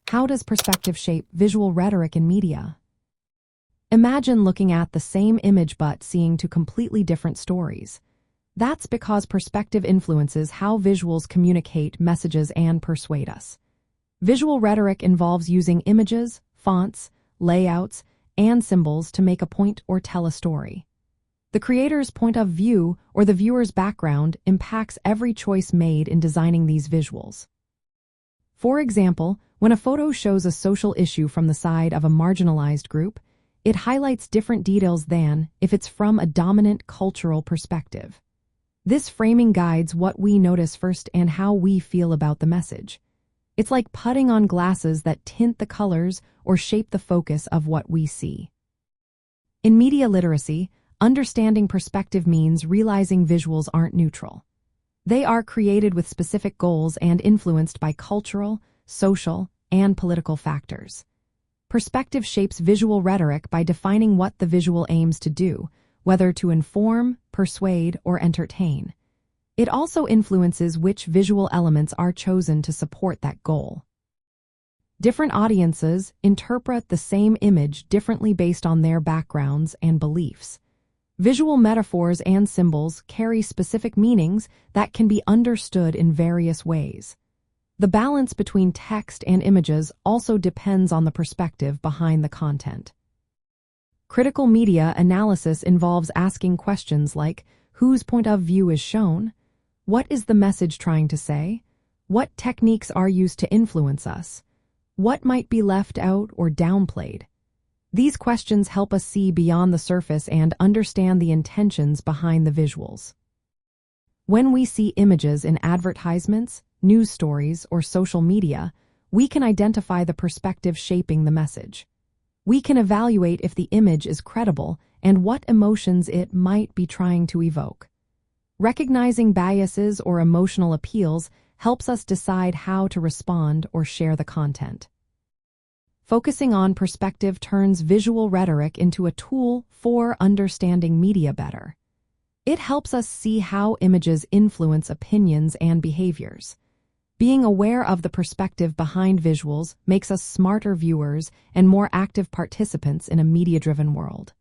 How does perspective shape visual rhetoric in media? Imagine looking at the same image but seeing two completely different stories. That's because perspective influences how visuals communicate messages and persuade us. Visual rhetoric involves using images, fonts, layouts, and symbols to make a point or tell a story. The creator's point of view or the viewer's background impacts every choice made in designing these visuals. For example, when a photo shows a social issue from the side of a marginalized group, it highlights different details than if it's from a dominant cultural perspective. This framing guides what we notice first and how we feel about the message. It's like putting on glasses that tint the colors or shape the focus of what we see. In media literacy, understanding perspective means realizing visuals aren't neutral. They are created with specific goals and influenced by cultural, social, and political factors. Perspective shapes visual rhetoric by defining what the visual aims to do, whether to inform, persuade, or entertain. It also influences which visual elements are chosen to support that goal. Different audiences interpret the same image differently based on their backgrounds and beliefs. Visual metaphors and symbols carry specific meanings that can be understood in various ways. The balance between text and images also depends on the perspective behind the content. Critical media analysis involves asking questions like, whose point of view is shown? What is the message trying to say? What techniques are used to influence us? What might be left out or downplayed? These questions help us see beyond the surface and understand the intentions behind the visuals. When we see images in advertisements, news stories, or social media, we can identify the perspective shaping the message. We can evaluate if the image is credible and what emotions it might be trying to evoke. Recognizing biases or emotional appeals helps us decide how to respond or share the content. Focusing on perspective turns visual rhetoric into a tool for understanding media better. It helps us see how images influence opinions and behaviors. Being aware of the perspective behind visuals makes us smarter viewers and more active participants in a media-driven world.